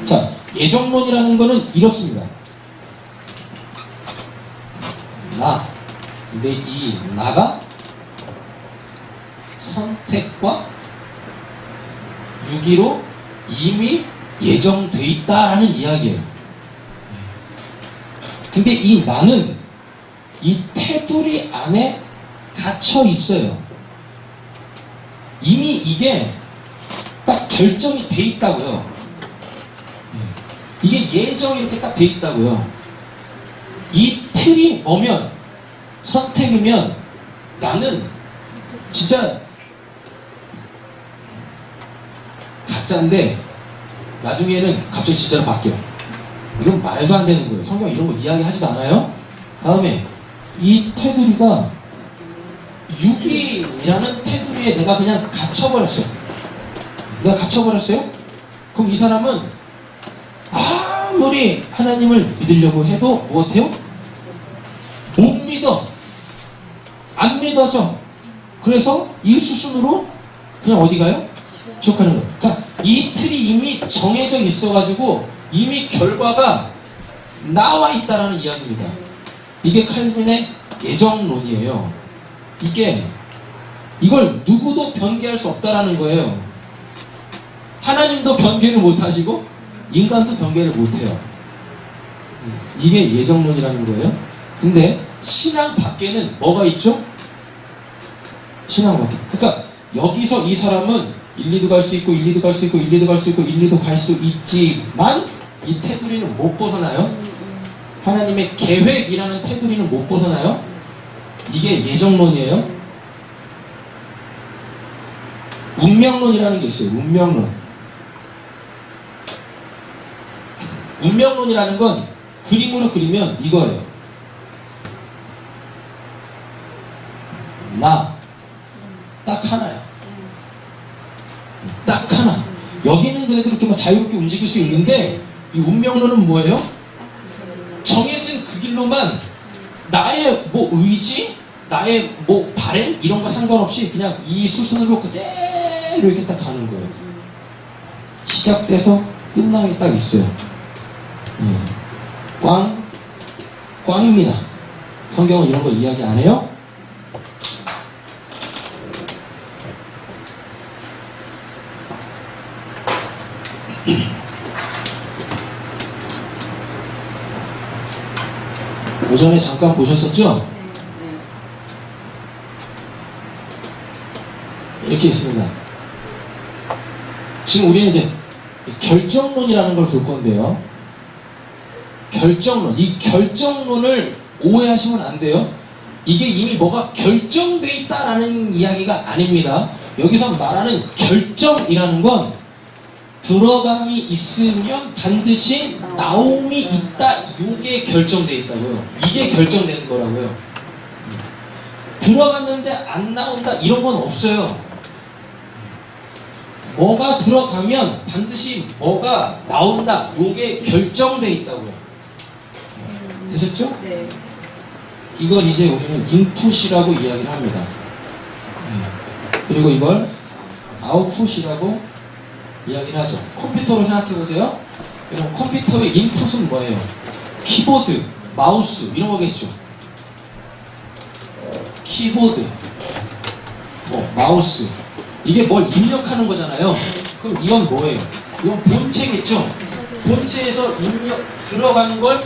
자, 예정론이라는 거는 이렇습니다. 근데 이 나가 선택과 유기로 이미 예정돼 있다라는 이야기예요. 근데 이 나는 이 테두리 안에 갇혀 있어요. 이미 이게 딱 결정이 돼 있다고요. 이게 예정이 이렇게 딱 돼 있다고요. 이 틀이 뭐면 선택이면 나는 진짜 가짜인데 나중에는 갑자기 진짜로 바뀌어. 이건 말도 안 되는 거예요. 성경 이런 거 이야기하지도 않아요. 다음에 이 테두리가 유기라는 테두리에 내가 그냥 갇혀버렸어요. 내가 갇혀버렸어요? 그럼 이 사람은 아무리 하나님을 믿으려고 해도 무엇해요? 못 믿어. 안 믿어져. 그래서 이 수순으로 그냥 어디 가요? 지옥 가는 거예요. 그러니까 이 틀이 이미 정해져 있어가지고 이미 결과가 나와 있다라는 이야기입니다. 이게 칼빈의 예정론이에요. 이걸 누구도 변개할 수 없다라는 거예요. 하나님도 변개를 못하시고 인간도 변개를 못해요. 이게 예정론이라는 거예요. 근데 신앙 밖에는 뭐가 있죠? 신앙 밖에. 그러니까 여기서 이 사람은 1, 2도 갈 수 있고 1, 2도 갈 수 있고 1, 2도 갈 수 있고 1, 2도 갈 수 있지만 이 테두리는 못 벗어나요. 하나님의 계획이라는 테두리는 못 벗어나요. 이게 예정론이에요. 운명론이라는 게 있어요. 운명론이라는 건 그림으로 그리면 이거예요. 나 딱 하나야. 딱 하나. 여기는 그래도 이렇게 막 자유롭게 움직일 수 있는데 이 운명론은 뭐예요? 정해진 그 길로만 나의 뭐 의지, 나의 뭐 바램 이런 거 상관없이 그냥 이 수순으로 그대로 이렇게 딱 가는 거예요. 시작돼서 끝남이 딱 있어요. 꽝입니다. 성경은 이런 거 이야기 안 해요? 오전에 잠깐 보셨었죠? 이렇게 있습니다. 지금 우리는 이제 결정론이라는 걸 볼 건데요. 결정론. 이 결정론을 오해하시면 안 돼요. 이게 이미 뭐가 결정돼 있다라는 이야기가 아닙니다. 여기서 말하는 결정이라는 건 들어감이 있으면 반드시 나옴이 있다. 이게 결정돼 있다고요. 이게 결정되는 거라고요. 들어갔는데 안 나온다 이런 건 없어요. 뭐가 들어가면 반드시 뭐가 나온다. 이게 결정돼 있다고요. 되셨죠? 네. 이걸 이제 우리는 인풋이라고 이야기를 합니다. 그리고 이걸 아웃풋이라고 이야기를 하죠. 컴퓨터로 생각해 보세요. 여러분 컴퓨터의 인풋은 뭐예요? 키보드, 마우스 이런 거겠죠. 키보드, 마우스 이게 뭘 입력하는 거잖아요. 그럼 이건 뭐예요? 이건 본체겠죠. 본체에서 입력 들어가는 걸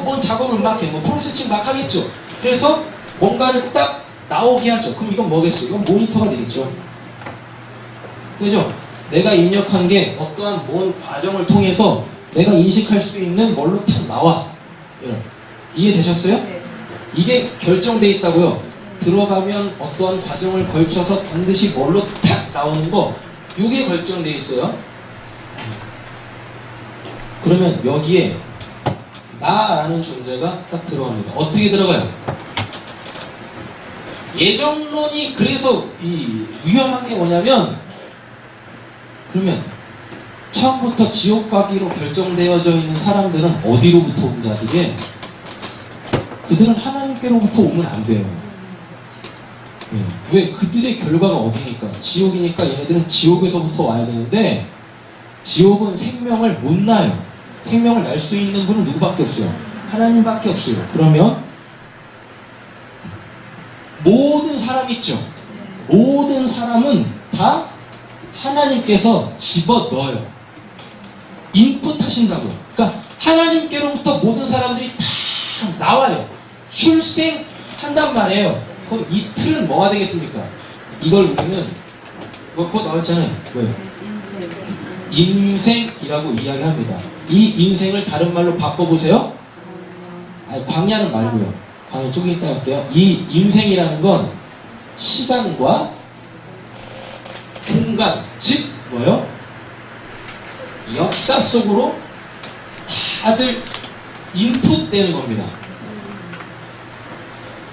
뭔 작업을 막 해, 프로세싱 막 하겠죠. 그래서 뭔가를 딱 나오게 하죠. 그럼 이건 뭐겠어요? 이건 모니터가 되겠죠. 그죠? 내가 입력한 게 어떠한 뭔 과정을 통해서 내가 인식할 수 있는 뭘로 탁 나와. 이해되셨어요? 네. 이게 결정돼 있다고요. 들어가면 어떠한 과정을 걸쳐서 반드시 뭘로 탁 나오는 거, 이게 결정돼 있어요. 그러면 여기에 나라는 존재가 딱 들어갑니다. 어떻게 들어가요? 예정론이 그래서 위험한 게 뭐냐면, 그러면 처음부터 지옥 가기로 결정되어져 있는 사람들은 어디로부터 온 자들이에요? 그들은 하나님께로부터 오면 안 돼요. 왜? 그들의 결과가 어디니까? 지옥이니까 얘네들은 지옥에서부터 와야 되는데 지옥은 생명을 못 나요. 생명을 날 수 있는 분은 누구밖에 없어요? 하나님밖에 없어요. 그러면 모든 사람 있죠? 모든 사람은 다 하나님께서 집어넣어요. 인풋 하신다고요. 그러니까 하나님께로부터 모든 사람들이 다 나와요. 출생한단 말이에요. 그럼 이 틀은 뭐가 되겠습니까? 이걸 우리는 곧 나왔잖아요. 뭐예요? 인생이라고 이야기합니다. 이 인생을 다른 말로 바꿔보세요. 아니, 광야는 말고요. 광야 조금 이따 할게요. 이 인생이라는 건 시간과 공간, 즉 뭐요? 역사 속으로 다들 인풋되는 겁니다.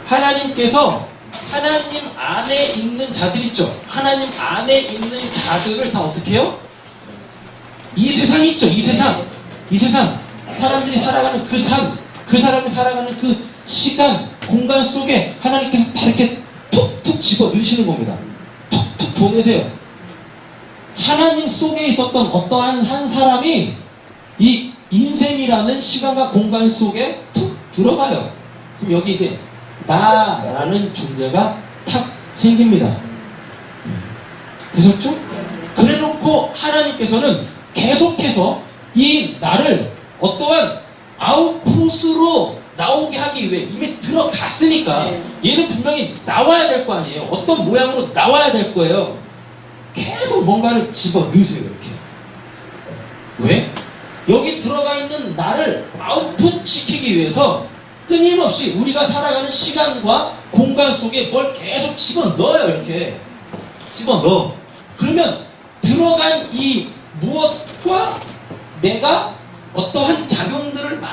하나님께서 하나님 안에 있는 자들 있죠? 하나님 안에 있는 자들을 다 어떻게 해요? 이 세상 있죠? 이 세상 사람들이 살아가는 그 삶, 그 사람이 살아가는 그 시간, 공간 속에 하나님께서 다 이렇게 툭툭 집어 넣으시는 겁니다. 툭툭 보내세요. 하나님 속에 있었던 어떠한 한 사람이 이 인생이라는 시간과 공간 속에 툭 들어가요. 그럼 여기 이제 나라는 존재가 탁 생깁니다. 되셨죠? 그래놓고 하나님께서는 계속해서 이 나를 어떠한 아웃풋으로 나오게 하기 위해 이미 들어갔으니까 얘는 분명히 나와야 될 거 아니에요. 어떤 모양으로 나와야 될 거예요. 계속 뭔가를 집어 넣으세요. 이렇게. 왜? 여기 들어가 있는 나를 아웃풋 시키기 위해서 끊임없이 우리가 살아가는 시간과 공간 속에 뭘 계속 집어넣어요. 이렇게 집어넣어. 그러면 들어간 이 무엇과 내가 어떠한 작용들을 막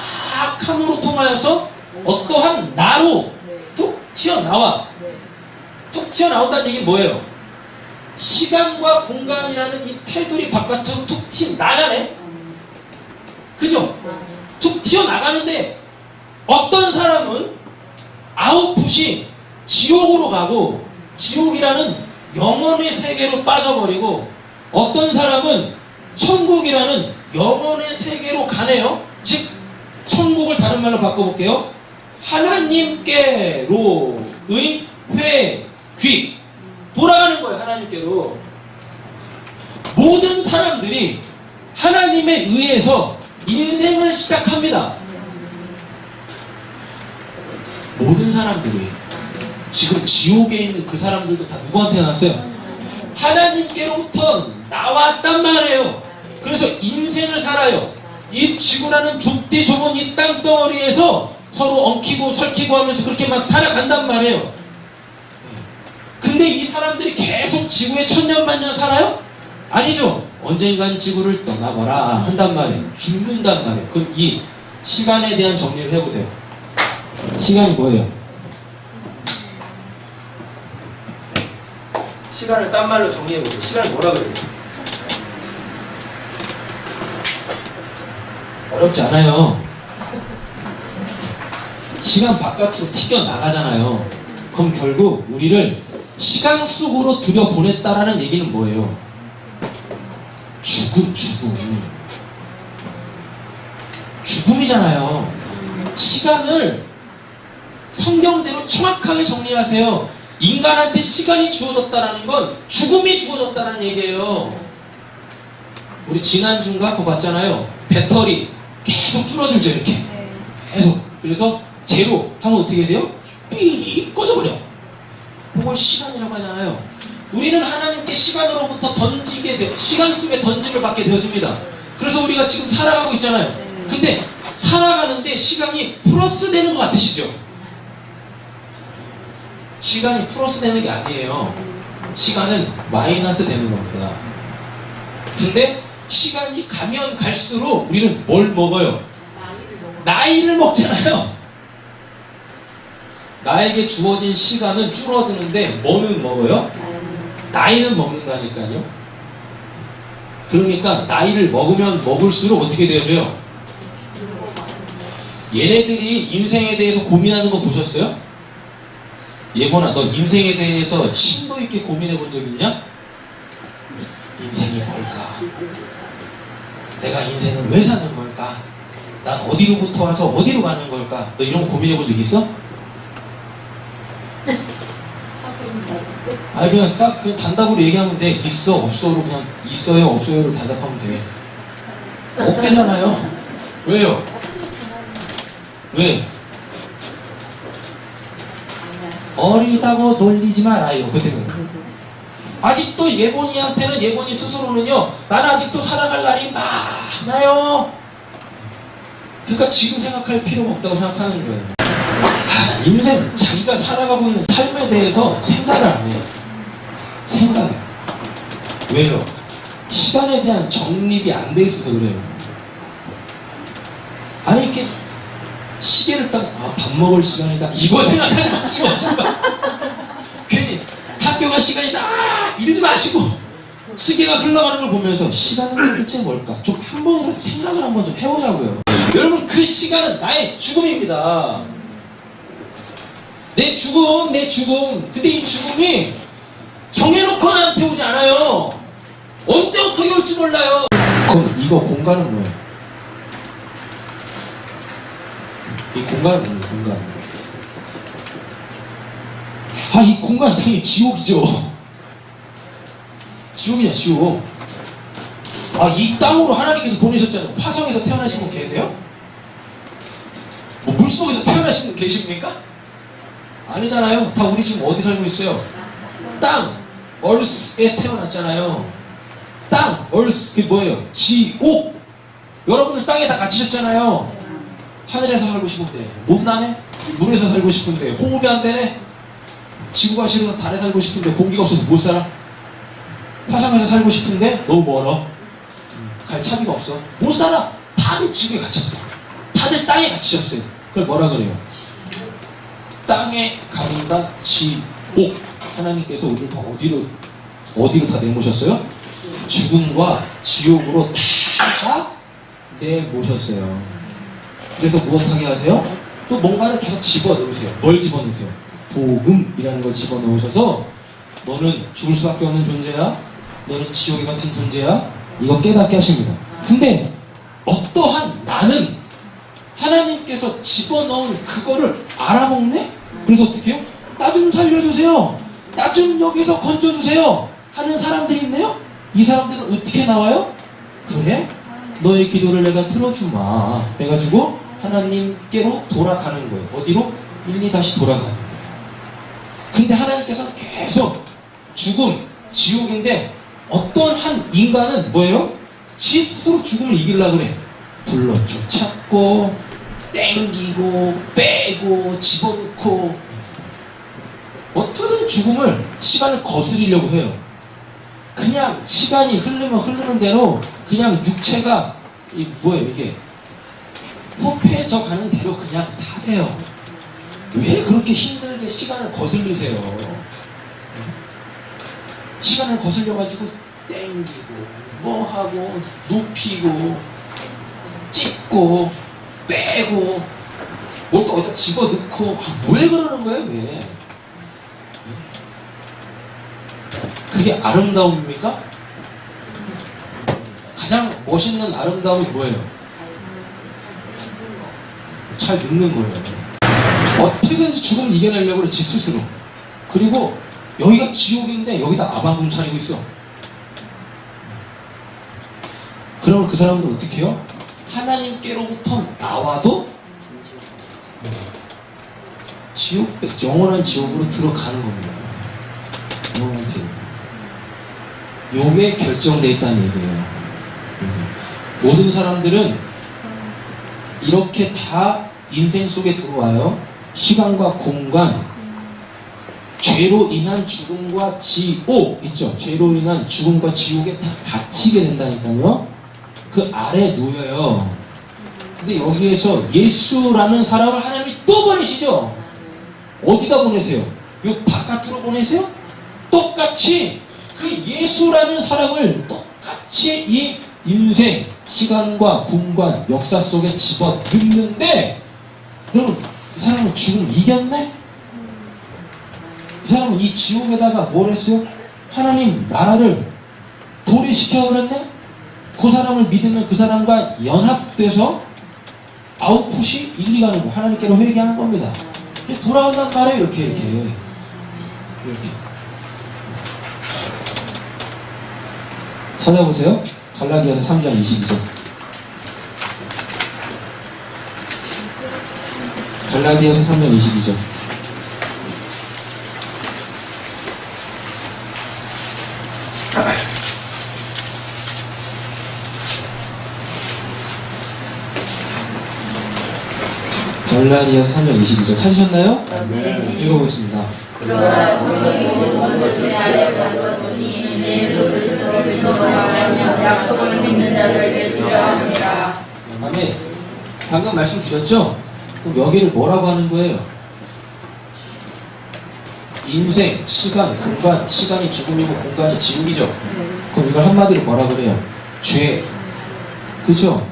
함으로 통하여서 어떠한 나로 툭 튀어나와. 툭 튀어나온다는 얘기는 뭐예요? 시간과 공간이라는 이 테두리 바깥으로 툭 튀어나가네. 그죠? 툭 튀어나가는데 어떤 사람은 아웃풋이 지옥으로 가고 지옥이라는 영혼의 세계로 빠져버리고 어떤 사람은 천국이라는 영혼의 세계로 가네요. 즉 천국을 다른 말로 바꿔볼게요. 하나님께로의 회귀 돌아가는 거예요. 하나님께로. 모든 사람들이 하나님에 의해서 인생을 시작합니다. 모든 사람들이. 지금 지옥에 있는 그 사람들도 다 누구한테 났어요? 하나님께로부터 나왔단 말이에요. 그래서 인생을 살아요. 이 지구라는 좁디 좁은 이 땅덩어리에서 서로 엉키고 설키고 하면서 그렇게 막 살아간단 말이에요. 근데 이 사람들이 계속 지구에 천년만년 살아요? 아니죠. 언젠간 지구를 떠나거라 한단 말이에요. 죽는단 말이에요. 그럼 이 시간에 대한 정리를 해보세요. 시간이 뭐예요? 시간을 딴 말로 정리해보세요. 시간이 뭐라 그래요? 어렵지 않아요. 시간 바깥으로 튀겨나가잖아요. 그럼 결국 우리를 시간 속으로 들여보냈다라는 얘기는 뭐예요? 죽음이잖아요. 시간을 성경대로 정확하게 정리하세요. 인간한테 시간이 주어졌다라는 건 죽음이 주어졌다는 얘기예요. 우리 지난주인가 그거 봤잖아요. 배터리 계속 줄어들죠. 이렇게 계속. 그래서 제로 하면 어떻게 돼요? 삐 꺼져버려. 그걸 시간이라고 하잖아요. 우리는 하나님께 시간으로부터 시간 속에 던짐을 받게 되어집니다. 그래서 우리가 지금 살아가고 있잖아요. 근데 살아가는데 시간이 플러스 되는 것 같으시죠? 시간이 플러스 되는 게 아니에요. 시간은 마이너스 되는 겁니다. 근데 시간이 가면 갈수록 우리는 뭘 먹어요? 나이를 먹잖아요. 나에게 주어진 시간은 줄어드는데 뭐는 먹어요? 나이는 먹는다니까요. 그러니까 나이를 먹으면 먹을수록 어떻게 되어져요? 얘네들이 인생에 대해서 고민하는 거 보셨어요? 예보나 너 인생에 대해서 심도 있게 고민해 본 적 있냐? 인생이 뭘까? 내가 인생을 왜 사는 걸까? 난 어디로부터 와서 어디로 가는 걸까? 너 이런 거 고민해 본 적 있어? 아니 그냥 딱 그 단답으로 얘기하면 돼. 있어 없어로 그냥 있어요 없어요로 대답하면 돼. 없대잖아요. 왜요? 왜? 어리다고 놀리지 말아요. 그 때문에. 아직도 예본이한테는 예본이 스스로는요, 나는 아직도 살아갈 날이 많아요. 그러니까 지금 생각할 필요가 없다고 생각하는 거예요. 인생, 자기가 살아가고 있는 삶에 대해서 생각을 안 해요. 생각을. 왜요? 시간에 대한 정립이 안 돼 있어서 그래요. 아니 이렇게 시계를 딱 밥 먹을 시간이다 이거 생각하지 마시고 정말 괜히 학교 갈 시간이다 이러지 마시고 시계가 흘러가는 걸 보면서 시간은 도대체 뭘까? 좀 한 번이라도 생각을 한번 좀 해보자고요. 여러분 그 시간은 나의 죽음입니다. 내 죽음, 내 죽음. 근데 이 죽음이 정해놓고 나한테 오지 않아요. 언제 어떻게 올지 몰라요. 그럼 이거 공간은 뭐예요? 이 공간은 뭐예요? 공간. 이 공간 당연히 지옥이죠. 지옥이냐 지옥. 이 땅으로 하나님께서 보내셨잖아요. 화성에서 태어나신 분 계세요? 뭐 물속에서 태어나신 분 계십니까? 아니잖아요. 다 우리 지금 어디 살고 있어요? 땅, 얼스에 태어났잖아요. 땅, 얼스, 그게 뭐예요? 지옥! 여러분들 땅에 다 갇히셨잖아요. 하늘에서 살고 싶은데 못 나네? 물에서 살고 싶은데 호흡이 안 되네? 지구가 싫어서 달에 살고 싶은데 공기가 없어서 못 살아? 화성에서 살고 싶은데 너무 멀어. 갈 차비가 없어. 못 살아. 다들 지구에 갇혔어. 다들 땅에 갇히셨어요. 그걸 뭐라 그래요? 땅에 가둔다 지옥. 하나님께서 우리를 다 어디로 다 내모셨어요? 죽음과 지옥으로 다 내모셨어요. 그래서 무엇하게 하세요? 또 뭔가를 계속 집어넣으세요. 뭘 집어넣으세요? 복음이라는 걸 집어넣으셔서 너는 죽을 수밖에 없는 존재야. 너는 지옥이 같은 존재야. 이거 깨닫게 하십니다. 근데 어떠한 나는 하나님께서 집어넣은 그거를 알아먹네? 그래서 어떻게 해요? 나 좀 살려주세요. 나 좀 여기서 건져주세요. 하는 사람들이 있네요? 이 사람들은 어떻게 나와요? 그래? 너의 기도를 내가 들어주마. 해가지고 하나님께로 돌아가는 거예요. 어디로? 다시 돌아가는 거예요. 근데 하나님께서는 계속 죽음, 지옥인데 어떤 한 인간은 뭐예요? 지 스스로 죽음을 이기려고 그래. 불러쳐 찾고 땡기고 빼고 집어넣고 어떻게든 죽음을 시간을 거스리려고 해요. 그냥 시간이 흐르면 흐르는 대로 그냥 육체가 뭐예요 이게 후패져 가는 대로 그냥 사세요. 왜 그렇게 힘들게 시간을 거슬리세요? 시간을 거슬려가지고 땡기고 뭐하고 눕히고 찢고 빼고 뭘 또 어디다 집어넣고 왜 그러는 거예요 왜? 그게 아름다움입니까? 가장 멋있는 아름다움이 뭐예요? 잘 늙는 거예요. 어떻게든지 죽음을 이겨내려고 그래 지 스스로. 그리고 여기가 지옥인데 여기다 아방궁 차리고 있어. 그러면 그 사람들은 어떻게 해요? 하나님께로부터 나와도 지옥, 영원한 지옥으로 들어가는 겁니다. 영원한 지옥. 요게 결정되어 있다는 얘기예요. 모든 사람들은 이렇게 다 인생 속에 들어와요. 시간과 공간, 죄로 인한 죽음과 지옥 있죠. 죄로 인한 죽음과 지옥에 다 갇히게 된다니까요. 그 아래 놓여요. 근데 여기에서 예수라는 사람을 하나님이 또 보내시죠. 어디다 보내세요? 요 바깥으로 보내세요? 똑같이 그 예수라는 사람을 똑같이 이 인생, 시간과 공간, 역사 속에 집어넣는데 여러분 이 사람은 죽음 이겼네? 이 사람은 이 지옥에다가 뭘 했어요? 하나님 나라를 도래시켜버렸네? 그 사람을 믿으면 그 사람과 연합돼서 아웃풋이 1, 2 가는 거 하나님께로 회개하는 겁니다. 돌아온단 말이에요. 이렇게 찾아보세요. 갈라디아서 3장 22절. 갈라디아서 3장 22절. 갈라디아서 3장 22절 찾으셨나요? 네. 읽어보겠습니다. 그러나 성령이 모든 것을 알려 가두었으니 이는 예수 그리스도를 믿음으로 약속을 믿는 자들에게 주려 합니다. 아멘. 방금 말씀드렸죠? 그럼 여기를 뭐라고 하는 거예요? 인생, 시간, 공간, 시간이 죽음이고 공간이 지옥이죠. 그럼 이걸 한마디로 뭐라 그래요? 죄. 그죠?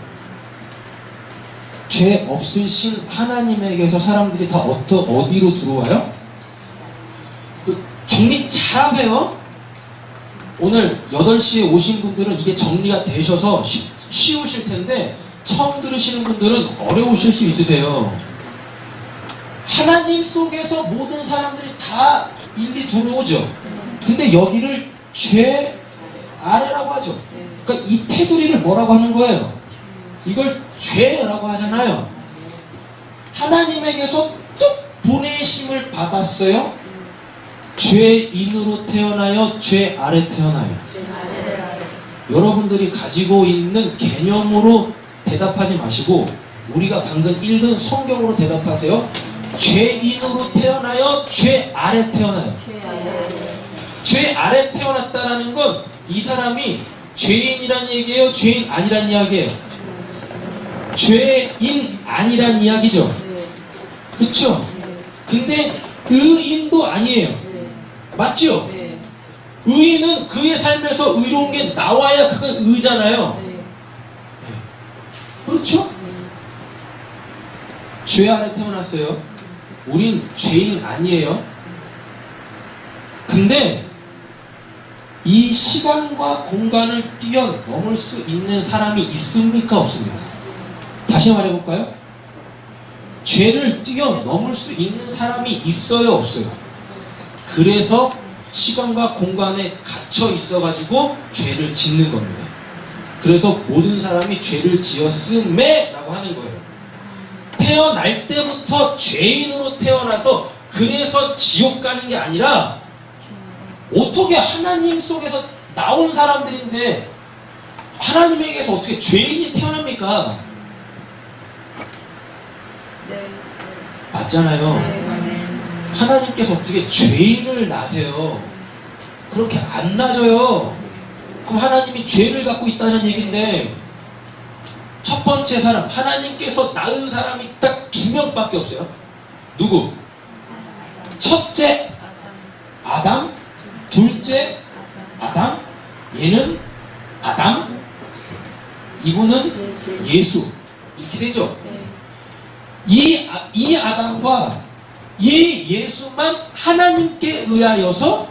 죄 없으신 하나님에게서 사람들이 다 어디로 들어와요? 정리 잘 하세요. 오늘 8시에 오신 분들은 이게 정리가 되셔서 쉬우실 텐데 처음 들으시는 분들은 어려우실 수 있으세요. 하나님 속에서 모든 사람들이 다 일리 들어오죠. 근데 여기를 죄 아래라고 하죠. 그러니까 이 테두리를 뭐라고 하는 거예요? 이걸 죄라고 하잖아요. 하나님에게서 뚝 보내심을 받았어요. 죄인으로 태어나요? 죄 아래 태어나요? 여러분들이 가지고 있는 개념으로 대답하지 마시고 우리가 방금 읽은 성경으로 대답하세요. 죄인으로 태어나요? 죄 아래 태어나요? 죄 아래 태어났다라는 건 이 사람이 죄인이란 얘기예요? 죄인 아니란 이야기예요? 죄인 아니란 이야기죠. 그렇죠? 근데 의인도 아니에요. 맞죠? 의인은 그의 삶에서 의로운 게 나와야 그건 의잖아요. 그렇죠? 죄 아래 태어났어요. 우린 죄인 아니에요. 근데 이 시간과 공간을 뛰어넘을 수 있는 사람이 있습니까? 없습니까? 다시 말해볼까요? 죄를 뛰어넘을 수 있는 사람이 있어요? 없어요? 그래서 시간과 공간에 갇혀 있어가지고 죄를 짓는 겁니다. 그래서 모든 사람이 죄를 지었음에 라고 하는 거예요. 태어날 때부터 죄인으로 태어나서 그래서 지옥 가는 게 아니라 어떻게 하나님 속에서 나온 사람들인데 하나님에게서 어떻게 죄인이 태어납니까? 맞잖아요. 하나님께서 어떻게 죄인을 낳으세요? 그렇게 안 낳아줘요. 그럼 하나님이 죄를 갖고 있다는 얘기인데 첫 번째 사람, 하나님께서 낳은 사람이 딱 2명밖에 없어요. 누구? 첫째 아담, 둘째 아담, 얘는 아담, 이분은 예수. 이렇게 되죠. 이 아담과 이 예수만 하나님께 의하여서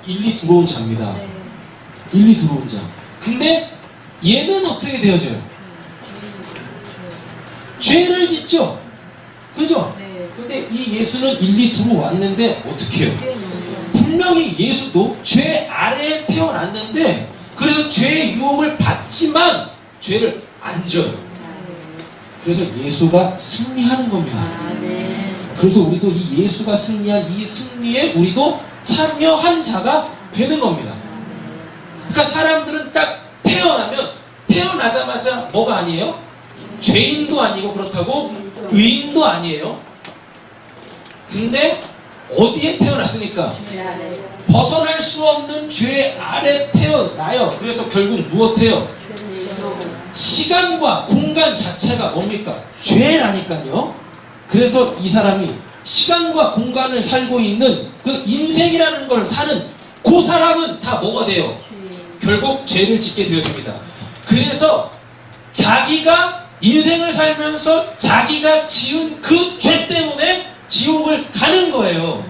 일리 들어온 자입니다. 일리 들어온 자. 근데 얘는 어떻게 되어져요? 죄를 짓죠. 그죠? 근데 이 예수는 일리 들어왔는데 어떻게 해요? 분명히 예수도 죄 아래에 태어났는데 그래서 죄의 유혹을 받지만 죄를 안 져요. 그래서 예수가 승리하는 겁니다. 그래서 우리도 이 예수가 승리한 이 승리에 우리도 참여한 자가 되는 겁니다. 그러니까 사람들은 딱 태어나자마자 뭐가 아니에요? 죄인도 아니고 그렇다고 의인도 아니에요. 근데 어디에 태어났으니까? 벗어날 수 없는 죄 아래 태어나요. 그래서 결국 무엇해요? 시간과 공간 자체가 뭡니까? 죄라니까요. 그래서 이 사람이 시간과 공간을 살고 있는 그 인생이라는 걸 사는 그 사람은 다 뭐가 돼요? 결국 죄를 짓게 되었습니다. 그래서 자기가 인생을 살면서 자기가 지은 그 죄 때문에 지옥을 가는 거예요.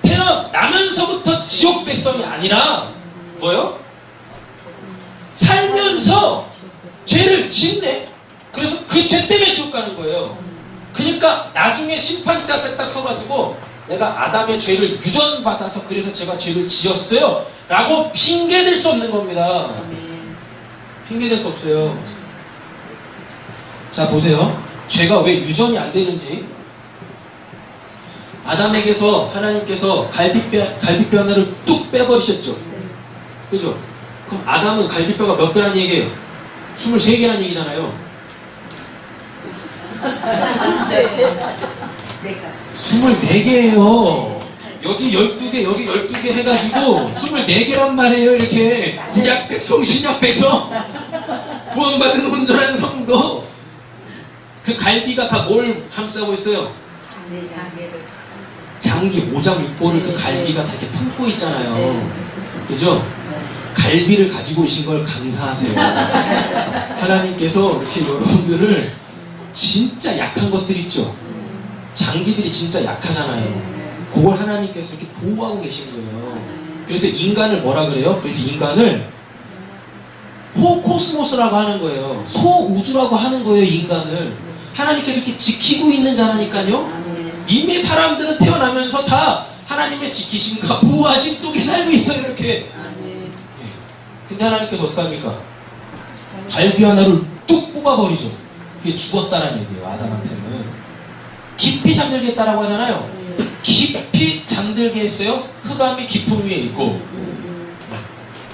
태어나면서부터 지옥 백성이 아니라 뭐요? 살면서 죄를 짓네. 그래서 그 죄 때문에 지옥 가는 거예요. 그러니까 나중에 심판대 앞에 딱 서가지고 내가 아담의 죄를 유전받아서 그래서 제가 죄를 지었어요 라고 핑계댈 수 없는 겁니다. 핑계댈 수 없어요. 자 보세요. 죄가 왜 유전이 안 되는지. 아담에게서 하나님께서 갈비뼈 하나를 뚝 빼버리셨죠. 그죠? 그럼 아담은 갈비뼈가 몇 개라는 얘기예요? 23개라는 얘기잖아요. 24개예요. 여기 12개, 여기 12개 해가지고 24개란 말이에요. 이렇게 구약 백성, 신약 백성, 구원받은 온전한 성도. 그 갈비가 다 뭘 감싸고 있어요? 장기, 오장, 육보를 그 갈비가 다 이렇게 품고 있잖아요. 그죠? 갈비를 가지고 오신 걸 감사하세요. 하나님께서 이렇게 여러분들을 진짜 약한 것들 있죠? 장기들이 진짜 약하잖아요. 그걸 하나님께서 이렇게 보호하고 계신 거예요. 그래서 인간을 뭐라 그래요? 그래서 인간을 호코스모스라고 하는 거예요. 소우주라고 하는 거예요, 인간을. 하나님께서 이렇게 지키고 있는 자라니까요. 이미 사람들은 태어나면서 다 하나님의 지키심과 보호하심 속에 살고 있어요, 이렇게. 근데 하나님께서 어떡합니까? 갈비 하나를 뚝 뽑아버리죠. 그게 죽었다라는 얘기예요, 아담한테는. 깊이 잠들겠다라고 하잖아요. 깊이 잠들게 했어요. 흑암이 깊음 위에 있고.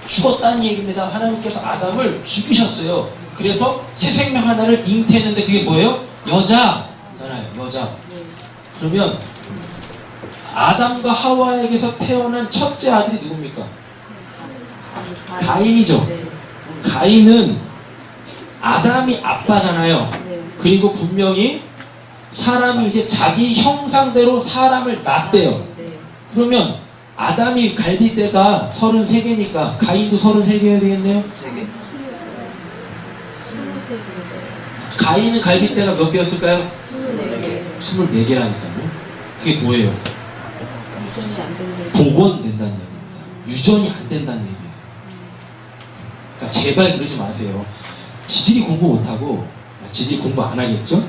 죽었다는 얘기입니다. 하나님께서 아담을 죽이셨어요. 그래서 새 생명 하나를 잉태했는데 그게 뭐예요? 여자잖아요, 여자. 그러면 아담과 하와에게서 태어난 첫째 아들이 누굽니까? 가인이죠. 가인은 아담이 아빠잖아요. 그리고 분명히 사람이 이제 자기 형상대로 사람을 낳대요. 그러면 아담이 갈비대가 33개니까 가인도 33개여야 되겠네요? 3개. 가인은 갈비대가 몇 개였을까요? 24개라니까요. 그게 뭐예요? 복원된다는 얘기입니다. 유전이 안 된다는 얘기예요. 그러니까 제발 그러지 마세요. 지질이 공부 못하고 지질이 공부 안 하겠죠?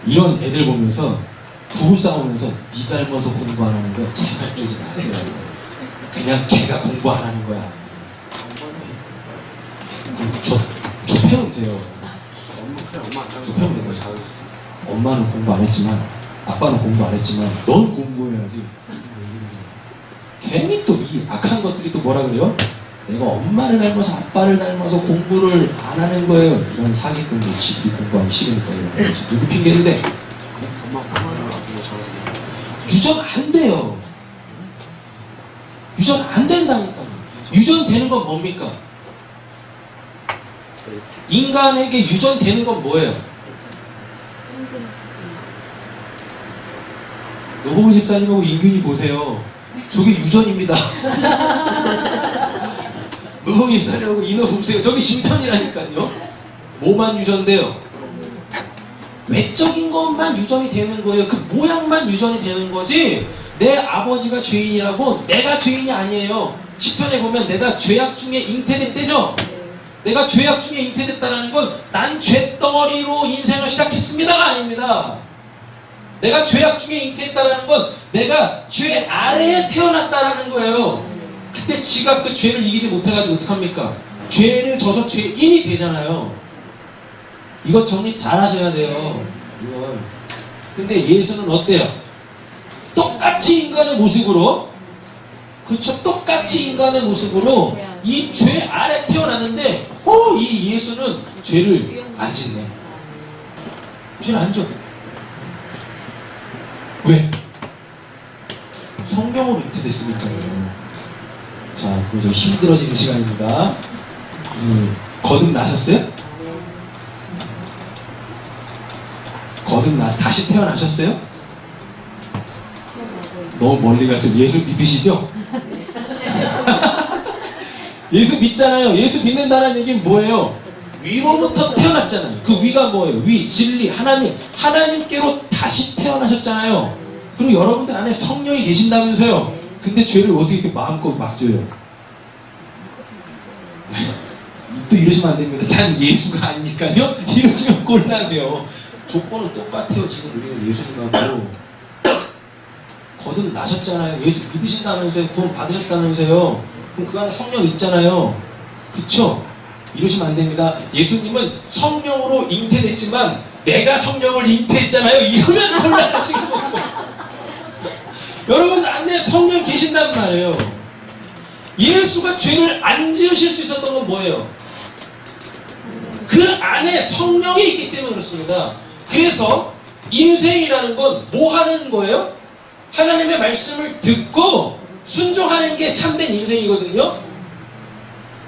이런 애들 보면서 부부 싸우면서 니 닮아서 공부 안 하는 거야. 제발 그러지 마세요. 그냥 걔가 공부 안 하는 거야. 저 패면 돼요. 저 패면 된 거야. 엄마는 공부 안 했지만 아빠는 공부 안 했지만 넌 공부해야지. 괜히 또 이 악한 것들이 또 뭐라 그래요? 내가 엄마를 닮아서 아빠를 닮아서 공부를 안 하는 거예요. 이런 사기꾼들 지들이 공부하기 싫으니까 누구 핑계인데 유전 안 돼요. 유전 안 된다니까요. 유전되는 건 뭡니까? 인간에게 유전되는 건 뭐예요? 노보우 집사님하고 인균이 보세요. 저게 유전입니다. 노보우 집사님하고 인어 보세요. 저게 신천이라니까요. 뭐만 유전돼요? 외적인 것만 유전이 되는 거예요. 그 모양만 유전이 되는 거지 내 아버지가 죄인이라고 내가 죄인이 아니에요. 시편에 보면 내가 죄악 중에 잉태됐대죠. 내가 죄악 중에 잉태됐다는 건 난 죄덩어리로 인생을 시작했습니다가 아닙니다. 내가 죄악 중에 잉태했다는 건 내가 죄 아래에 태어났다라는 거예요. 그때 지가 그 죄를 이기지 못해가지고 어떡합니까? 죄를 져서 죄인이 되잖아요. 이거 정리 잘 하셔야 돼요. 이건. 근데 예수는 어때요? 똑같이 인간의 모습으로, 그쵸? 똑같이 인간의 모습으로 이 죄 아래 태어났는데, 이 예수는 죄를 안 짓네. 죄를 안 져. 왜? 성경으로 잉태됐으니까요. 자, 그래서 힘들어지는 시간입니다. 거듭나셨어요? 거듭나서 다시 태어나셨어요? 너무 멀리 가서 예수 믿으시죠? 예수 믿잖아요. 예수 믿는다는 얘기는 뭐예요? 위로부터 태어났잖아요. 그 위가 뭐예요? 위, 진리, 하나님. 하나님께로 다시 태어나셨잖아요. 그리고 여러분들 안에 성령이 계신다면서요. 근데 죄를 어떻게 이렇게 마음껏 막 져요? 또 이러시면 안 됩니다. 난 예수가 아니니까요. 이러시면 곤란해요. 조건은 똑같아요. 지금 우리는 예수님하고 거듭나셨잖아요. 예수 믿으신다면서요. 구원 받으셨다면서요. 그럼 그 안에 성령 있잖아요. 그쵸? 이러시면 안 됩니다. 예수님은 성령으로 잉태됐지만 내가 성령을 잉태했잖아요. 이러면 곤란하시는 거고. 여러분 안에 성령 계신단 말이에요. 예수가 죄를 안 지으실 수 있었던 건 뭐예요? 그 안에 성령이 있기 때문에 그렇습니다. 그래서 인생이라는 건 뭐 하는 거예요? 하나님의 말씀을 듣고 순종하는 게 참된 인생이거든요.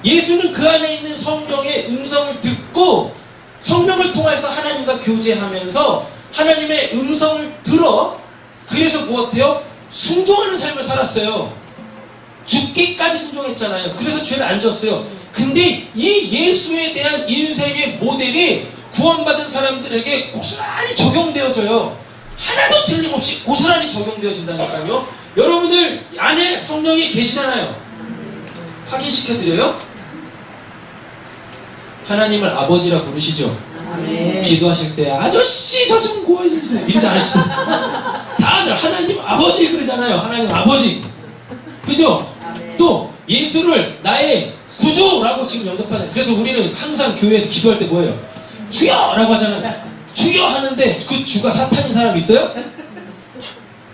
예수는 그 안에 있는 성령의 음성을 듣고 성령을 통해서 하나님과 교제하면서 하나님의 음성을 들어 그래서 무엇해요? 순종하는 삶을 살았어요. 죽기까지 순종했잖아요. 그래서 죄를 안 졌어요. 근데 이 예수에 대한 인생의 모델이 구원받은 사람들에게 고스란히 적용되어져요. 하나도 틀림없이 고스란히 적용되어진다니까요. 여러분들 안에 성령이 계시잖아요. 확인시켜드려요. 하나님을 아버지라 부르시죠. 아멘. 기도하실 때 아저씨 저 좀 구해주세요 이러지 않으시죠? 다들 하나님 아버지 그러잖아요. 하나님 아버지, 그죠? 아멘. 또 예수를 나의 구주라고 지금 영접하는. 그래서 우리는 항상 교회에서 기도할 때 뭐예요? 주여라고 하잖아요. 주여 하는데 그 주가 사탄인 사람 있어요?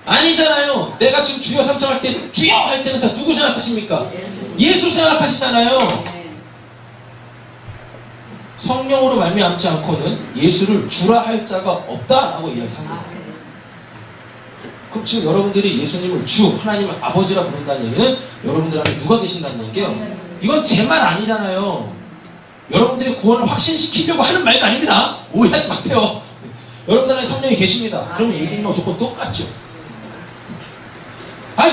아니잖아요. 내가 지금 주여 삼창할 때 주여 할 때는 다 누구 생각하십니까? 예수 생각하시잖아요. 성령으로 말미암지 않고는 예수를 주라 할 자가 없다라고 이야기합니다. 그럼 지금 여러분들이 예수님을 주, 하나님을 아버지라 부른다는 얘기는 여러분들 안에 누가 계신다는 얘기예요? 이건 제 말 아니잖아요. 여러분들의 구원을 확신시키려고 하는 말도 아닙니다. 오해하지 마세요. 여러분들 안에 성령이 계십니다. 그러면 예수님하고 조건 똑같죠.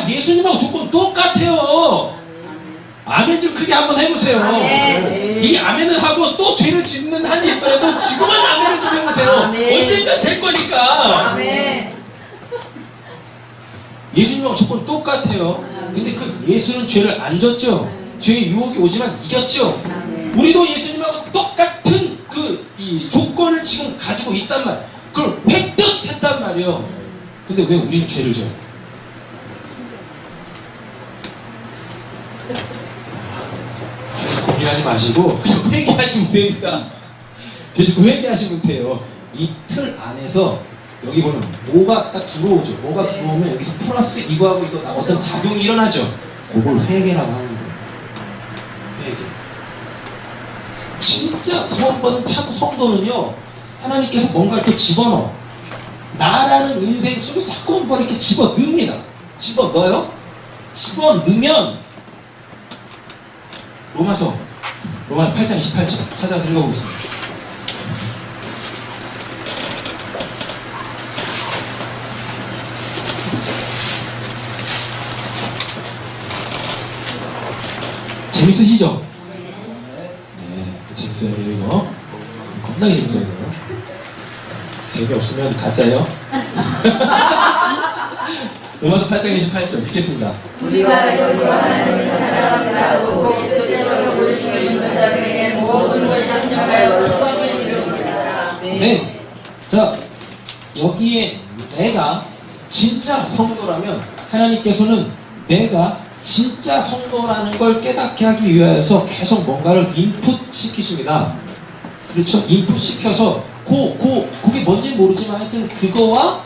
예수님하고 조건 똑같아요. 아멘 좀 크게 한번 해보세요. 아멘. 이 아멘을 하고 또 죄를 짓는 한이 있더라도 지금은 아멘을 좀 해보세요. 아멘. 언젠가 될 거니까. 아멘. 예수님하고 조건 똑같아요. 근데 그 예수는 죄를 안 졌죠. 죄의 유혹이 오지만 이겼죠. 우리도 예수님하고 똑같은 이 조건을 지금 가지고 있단 말. 그걸 획득했단 말이에요. 근데 왜 우리는 죄를 져요? 고민하지 마시고 그냥 회개하시면 됩니다. 제주고 회개하시면 돼요. 이 틀 안에서 여기 보면 뭐가 딱 들어오죠. 뭐가 들어오면 여기서 플러스 이거하고 이거 어떤 작용이 일어나죠. 그걸 회개라고 하는 거예요. 회개. 진짜 구원받은 참 성도는요, 하나님께서 뭔가를 또 집어넣어. 나라는 인생 속에 자꾸 뭔가 이렇게 집어넣습니다. 집어넣어요? 집어넣으면 로마서 8장 28절 찾아서 읽어보겠습니다. 재밌으시죠? 네, 재밌어요 이거. 겁나게 재밌어요 이거. 재미없으면 가짜요. 로마서 8장 28절 읽겠습니다. 우리가 여기와 하나님을 사랑합니다고 우리 뜻대로 부르심을 입는 자들에게 모든 것이 참여하여 소원을 이루어진다. 네. 자, 여기에 내가 진짜 성도라면 하나님께서는 내가 진짜 성도라는 걸 깨닫게 하기 위해서 계속 뭔가를 인풋 시키십니다. 그렇죠? 인풋 시켜서 그게 뭔지 모르지만 하여튼 그거와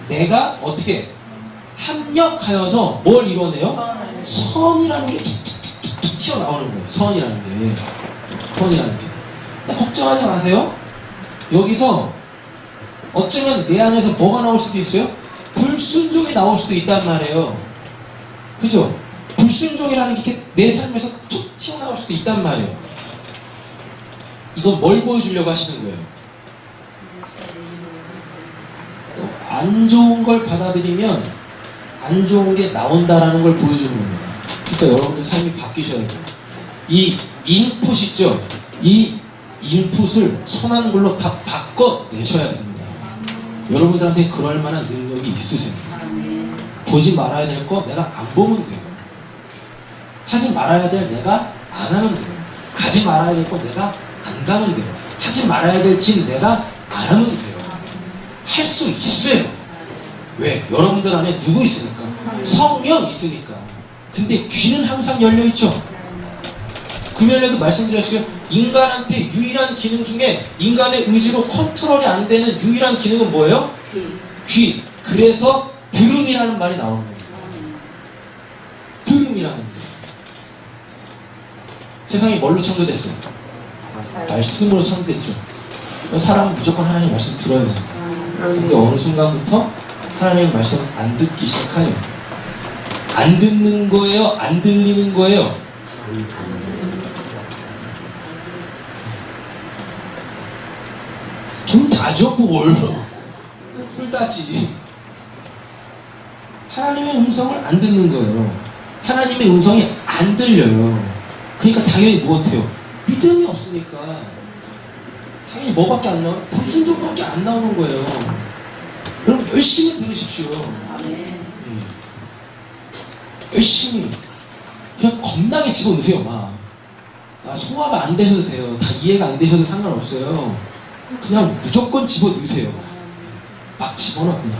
내가 어떻게 합력하여서 뭘 이뤄내요? 선이라는 게 툭툭툭툭 튀어나오는 거예요. 선이라는 게. 근데 걱정하지 마세요. 여기서 어쩌면 내 안에서 뭐가 나올 수도 있어요? 불순종이 나올 수도 있단 말이에요. 그죠? 불순종이라는 게 이렇게 내 삶에서 툭 튀어나올 수도 있단 말이에요. 이건 뭘 보여주려고 하시는 거예요? 안 좋은 걸 받아들이면 안 좋은 게 나온다라는 걸 보여주는 겁니다. 그러니까 여러분들 삶이 바뀌셔야 돼요. 이 인풋 있죠? 이 인풋을 선한 걸로 다 바꿔내셔야 됩니다. 여러분들한테 그럴 만한 능력이 있으세요. 보지 말아야 될 거 내가 안 보면 돼요. 하지 말아야 될 내가 안 하면 돼요. 가지 말아야 될 거 내가 안 가면 돼요. 하지 말아야 될 진 내가 안 하면 돼요. 할 수 있어요. 왜? 여러분들 안에 누구 있으니까? 성령 있으니까. 근데 귀는 항상 열려있죠. 금요일에도 말씀드렸어요. 인간한테 유일한 기능 중에 인간의 의지로 컨트롤이 안 되는 유일한 기능은 뭐예요? 귀. 그래서 들음이라는 말이 나오는 거예요. 들음이라는 게. 세상이 뭘로 창조됐어요? 말씀으로 창조됐죠. 사람은 무조건 하나님 말씀 들어야 돼요. 근데 어느 순간부터 하나님의 말씀을 안 듣기 시작해요. 안 듣는 거예요? 안 들리는 거예요? 둘 다죠, 뭘. 둘 다지. 하나님의 음성을 안 듣는 거예요. 하나님의 음성이 안 들려요. 그러니까 당연히 무엇해요? 믿음이 없으니까 당연히 뭐밖에 안 나와요? 불순종밖에 안 나오는 거예요. 여러분 열심히 들으십시오. 열심히 그냥 겁나게 집어넣으세요. 막 소화가 안 되셔도 돼요. 다 이해가 안 되셔도 상관없어요. 그냥 무조건 집어넣으세요. 막 집어넣어. 그냥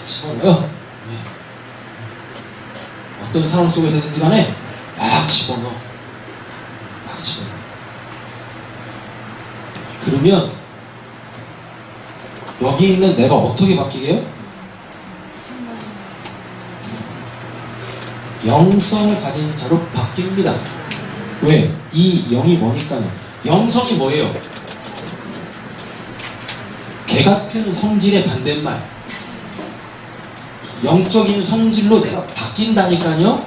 집어넣어요. 어떤 상황 속에서든지 간에 막 집어넣어. 막 집어넣어. 그러면 여기 있는 내가 어떻게 바뀌게요? 영성을 가진 자로 바뀝니다. 왜? 이 영이 뭐니까요? 영성이 뭐예요? 개 같은 성질의 반대말. 영적인 성질로 내가 바뀐다니까요.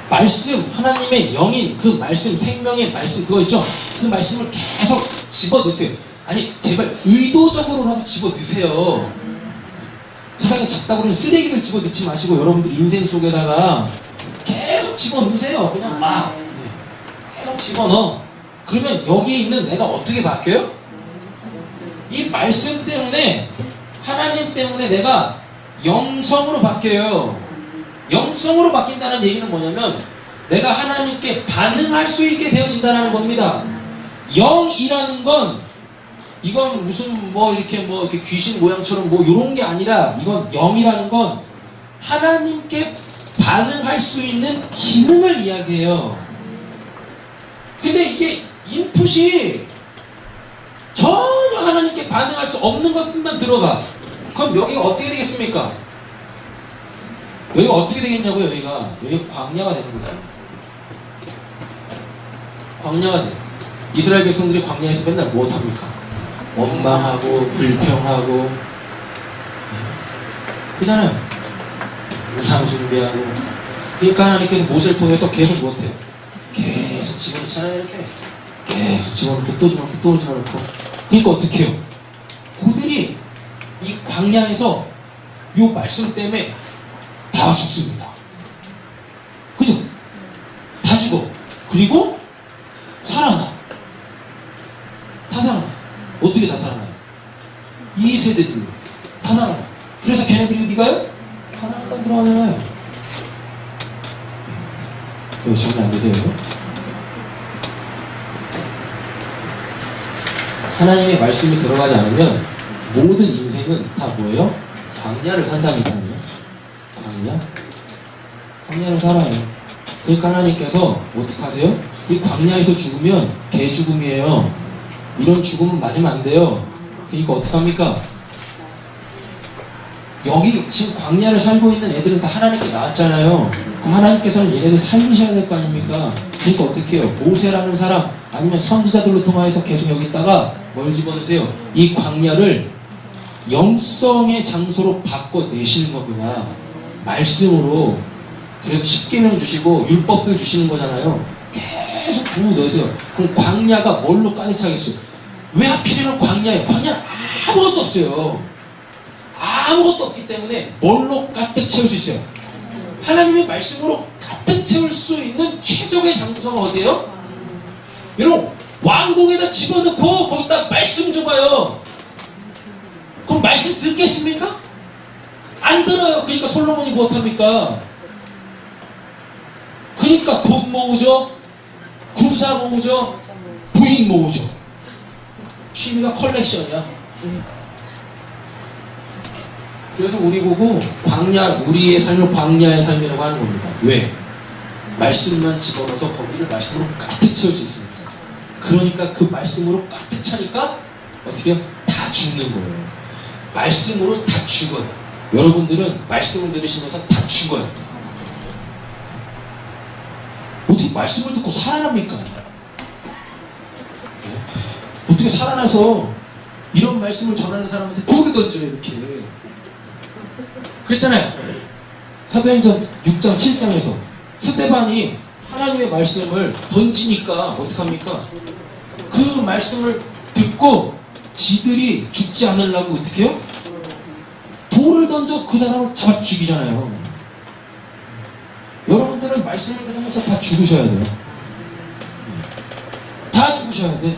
말씀, 하나님의 영인 그 말씀, 생명의 말씀 그거 있죠? 그 말씀을 계속 집어넣으세요. 아니 제발 의도적으로라도 집어넣으세요. 세상에 작다고 그러는 쓰레기를 집어넣지 마시고 여러분들 인생 속에다가 계속 집어넣으세요. 그냥 막 계속 집어넣어. 그러면 여기에 있는 내가 어떻게 바뀌어요? 이 말씀 때문에, 하나님 때문에 내가 영성으로 바뀌어요. 영성으로 바뀐다는 얘기는 뭐냐면 내가 하나님께 반응할 수 있게 되어진다는 겁니다. 영이라는 건 이건 무슨 이렇게 귀신 모양처럼 이런 게 아니라, 이건 영이라는 건 하나님께 반응할 수 있는 기능을 이야기해요. 근데 이게 인풋이 전혀 하나님께 반응할 수 없는 것들만 들어가. 그럼 여기가 어떻게 되겠습니까? 여기가 어떻게 되겠냐고요? 여기가 광야가 되는 거죠. 광야가 돼. 이스라엘 백성들이 광야에서 맨날 무엇합니까? 원망하고 불평하고 그잖아요. 우상 숭배하고. 그러니까 하나님께서 모세를 통해서 계속 무엇해요? 계속 집어넣잖아요. 이렇게 계속 집어넣고 또 집어넣고 또 집어넣고. 그러니까 어떻게 해요? 그들이 이 광야에서 이 말씀 때문에 다 죽습니다. 그죠? 다 죽어. 그리고 살아나. 다 살아나. 어떻게 다 살아나요? 이 세대들로 다 살아나. 그래서 걔네들이 어디 가요? 하나님 땅 들어가잖아요. 여기 정리 안 되세요? 하나님의 말씀이 들어가지 않으면 모든 인생은 다 뭐예요? 광야를 산다니까요. 광야? 광야를 살아요. 그러니까 하나님께서 어떻게 하세요? 이 광야에서 죽으면 개죽음이에요. 이런 죽음은 맞으면 안 돼요. 그러니까 어떡합니까? 여기 지금 광야를 살고 있는 애들은 다 하나님께 나왔잖아요. 그럼 하나님께서는 얘네들 살리셔야 될 거 아닙니까? 그러니까 어떻게 해요? 모세라는 사람 아니면 선지자들로 통하여서 계속 여기 있다가 뭘 집어넣으세요? 이 광야를 영성의 장소로 바꿔내시는 겁니다. 말씀으로. 그래서 십계명 주시고 율법들 주시는 거잖아요. 계속 부어 넣으세요. 그럼 광야가 뭘로 가득 차겠어요? 왜 하필이면 광야예요? 광야는 아무것도 없어요. 아무것도 없기 때문에 뭘로 가득 채울 수 있어요? 하나님의 말씀으로 가득 채울 수 있는 최적의 장소가 어디예요? 여러분, 왕궁에다 집어넣고 거기다 말씀 줘봐요. 그럼 말씀 듣겠습니까? 안 들어요. 그러니까 솔로몬이 무엇합니까? 그러니까 돈 모으죠. 부사 모으죠. 부인 모으죠. 취미가 컬렉션이야. 그래서 우리 보고 광야, 우리의 삶을 광야의 삶이라고 하는 겁니다. 왜? 말씀만 집어넣어서 거기를 말씀으로 가득 채울 수 있습니다. 그러니까 그 말씀으로 가득 차니까 어떻게 해요? 다 죽는 거예요. 말씀으로 다 죽어요. 여러분들은 말씀을 들으시면서 다 죽어요. 어떻게 말씀을 듣고 살아납니까? 어떻게 살아나서 이런 말씀을 전하는 사람한테 돌을 던져요, 이렇게. 그랬잖아요. 사도행전 6장 7장에서 스데반이 하나님의 말씀을 던지니까 어떡합니까? 그 말씀을 듣고 지들이 죽지 않으려고 어떻게 해요? 돌을 던져 그 사람을 잡아 죽이잖아요. 여러분들은 말씀을 들으면서 다 죽으셔야 돼요. 다 죽으셔야 돼.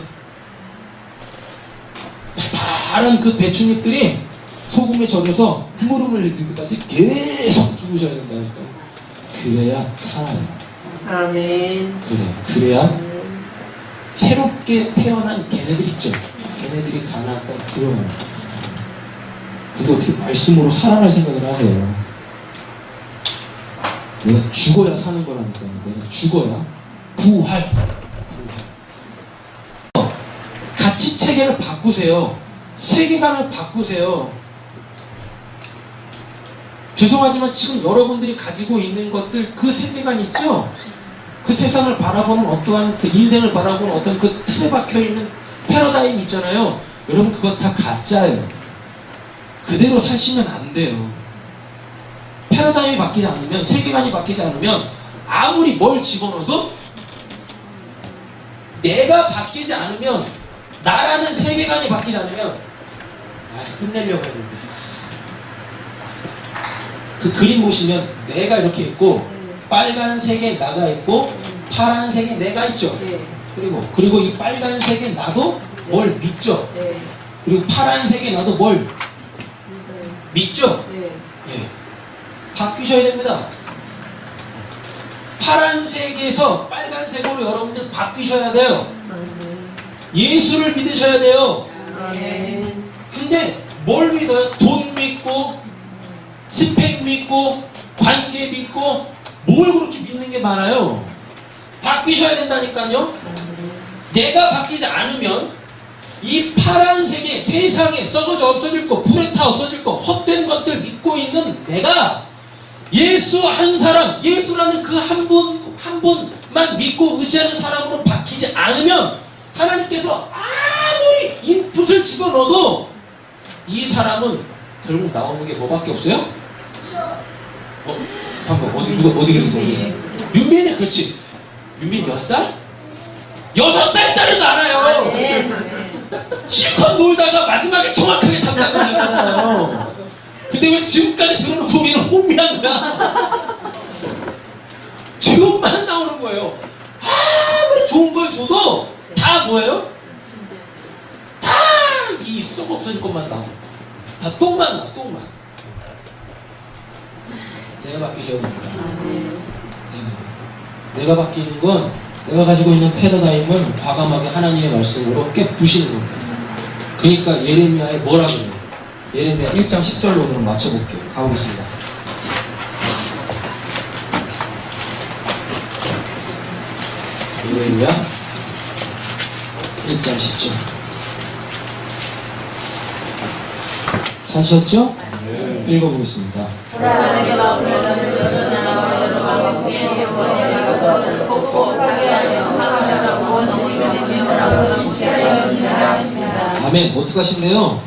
파란 그 배춧잎들이 소금에 절여서 흐물흐물 흘릴 때까지 계속 죽으셔야 된다니까. 그래야 살아요. 아멘. 그래야 새롭게 태어난 걔네들 있죠. 걔네들이 가나안 땅에 들어가요. 근데 어떻게 말씀으로 살아날 생각을 하세요? 내가 죽어야 사는 거라니까요. 내가 죽어야 부활. 가치 체계를 바꾸세요. 세계관을 바꾸세요. 죄송하지만 지금 여러분들이 가지고 있는 것들, 그 세계관 있죠? 그 세상을 바라보는 어떠한 그 인생을 바라보는 어떤 그 틀에 박혀있는 패러다임 있잖아요. 여러분 그거 다 가짜예요. 그대로 사시면 안 돼요. 패러다임이 바뀌지 않으면, 세계관이 바뀌지 않으면 아무리 뭘 집어넣어도 내가 바뀌지 않으면, 나라는 세계관이 바뀌지 않으면 끝내려고 했는데, 그 그림 보시면 내가 이렇게 있고 빨간색에 나가 있고 파란색에 내가 있죠. 그리고 이 빨간색에 나도 뭘 믿죠. 그리고 파란색에 나도 뭘 믿죠. 바뀌셔야 됩니다. 파란색에서 빨간색으로 여러분들 바뀌셔야 돼요. 예수를 믿으셔야 돼요. 근데 뭘 믿어요? 돈 믿고 스펙 믿고 관계 믿고 뭘 그렇게 믿는 게 많아요? 바뀌셔야 된다니까요. 내가 바뀌지 않으면 이 파란색의 세상에 썩어져 없어질 거, 불에 타 없어질 거, 헛된 것들 믿고 있는 내가 예수 한 사람, 예수라는 그 한 분만 믿고 의지하는 사람으로 바뀌지 않으면 하나님께서 아무리 인풋을 집어넣어도 이 사람은 결국 나오는 게 뭐밖에 없어요? 한번 어디 그랬어? 윤빈이 그렇지. 윤빈 몇 살? 6살짜리도 알아요. 실컷 놀다가 마지막에 정확하게 답답을 하잖아요. 근데 왜 지금까지 들어놓고 우리는 혼미한 거야? 지금만 나오는 거예요. 아무리 좋은 걸 줘도 다 뭐예요? 다 이 썩 없어질 것만 나와. 다 똥만 나, 똥만. 내가 바뀌셔야 됩니다. 내가 바뀌는 건, 내가 가지고 있는 패러다임은 과감하게 하나님의 말씀으로 깨부시는 겁니다. 그러니까 예레미야에 뭐라 그래요? 예레미야 1장 10절로 오늘 맞춰볼게요. 가보겠습니다. 예레미야 1장 10절. 찾으셨죠? 읽어보겠습니다. 아멘. 어떻게 하신대요?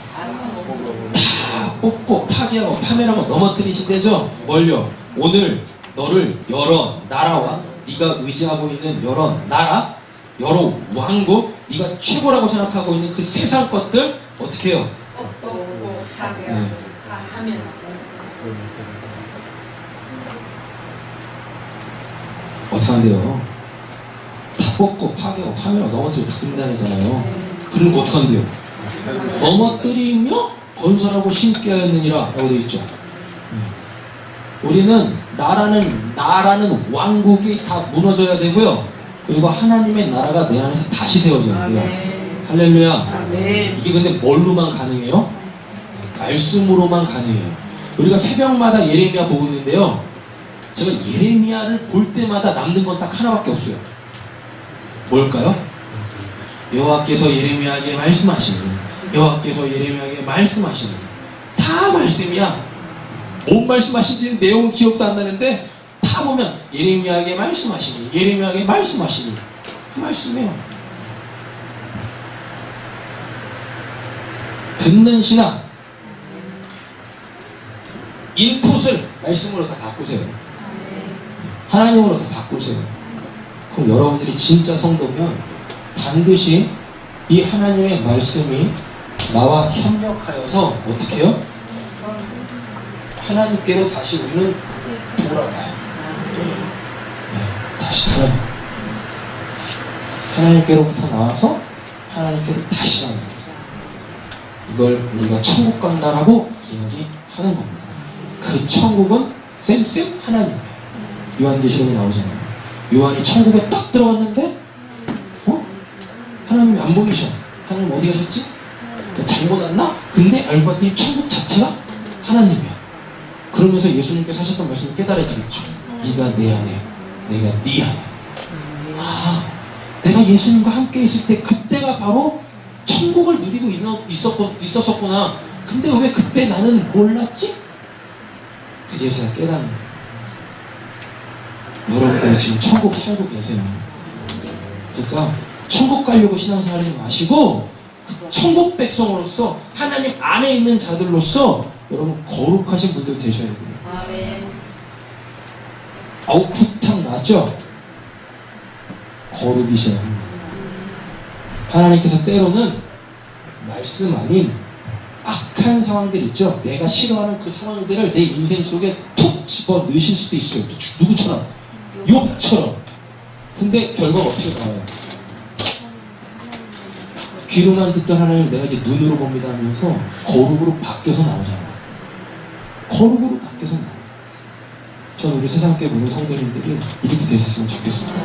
다 뽑고 파괴하고 파멸하고 넘어뜨리신대죠? 뭘요? 오늘 너를 여러 나라와 네가 의지하고 있는 여러 나라, 여러 왕국, 네가 최고라고 생각하고 있는 그 세상 것들 어떻게 해요? 네. 어떻게 한대요? 다 뽑고 파괴하고 파멸하고 넘어뜨리고 다 끝나잖아요. 그리고 어떻게 한대요? 넘어뜨리며 건설하고 심게 하였느니라 라고 되어 있죠. 우리는 나라는 왕국이 다 무너져야 되고요. 그리고 하나님의 나라가 내 안에서 다시 세워져야 돼요. 아멘. 할렐루야. 아멘. 이게 근데 뭘로만 가능해요? 말씀으로만 가능해요. 우리가 새벽마다 예레미야 보고 있는데요. 제가 예레미야를 볼 때마다 남는 건 딱 하나밖에 없어요. 뭘까요? 여호와께서 예레미야에게 말씀하시니, 여호와께서 예레미야에게 말씀하시니. 다 말씀이야. 뭔 말씀하신지는 내용은 기억도 안 나는데 다 보면 예레미야에게 말씀하시니, 예레미야에게 말씀하시니. 그 말씀이에요. 듣는 신앙, 인풋을 말씀으로 다 바꾸세요. 하나님으로 다 바꾸세요. 그럼 여러분들이 진짜 성도면 반드시 이 하나님의 말씀이 나와 협력하여서 어떻게 해요? 하나님께로 다시 우리는 돌아가요. 네, 다시 돌아가요. 하나님께로부터 나와서 하나님께로 다시 가는 거예요. 이걸 우리가 천국 간다라고 이야기하는 겁니다. 그 천국은 쌤 하나님이에요. 요한계시록에 나오잖아요. 요한이 천국에 딱 들어갔는데 하나님이 안 보이셔. 하나님 어디 가셨지? 잘못 왔나? 근데 알고 봤더니 천국 자체가 하나님이야. 그러면서 예수님께서 하셨던 말씀을 깨달아지겠죠. 네가 내 안에, 내가 네 안에. 아, 내가 예수님과 함께 있을 때 그때가 바로 천국을 누리고 있었었구나. 근데 왜 그때 나는 몰랐지? 그제서야 깨닫는 거예요. 여러분들 지금 천국 살고 계세요. 그러니까 천국 가려고 신앙생활 하지 마시고 천국 백성으로서 하나님 안에 있는 자들로서 여러분 거룩하신 분들 되셔야 돼요. 아멘. 아우 부탁 나죠? 거룩이셔야 합니다. 하나님께서 때로는 말씀 아닌 악한 상황들 있죠. 내가 싫어하는 그 상황들을 내 인생 속에 툭 집어 넣으실 수도 있어요. 누구처럼? 욥처럼. 근데 결과가 어떻게 나와요? 귀로만 듣던 하나님을 내가 이제 눈으로 봅니다 하면서 거룩으로 바뀌어서 나오잖아요. 거룩으로 바뀌어서 나와요. 전 우리 세상께 보는 성도님들이 이렇게 되셨으면 좋겠습니다.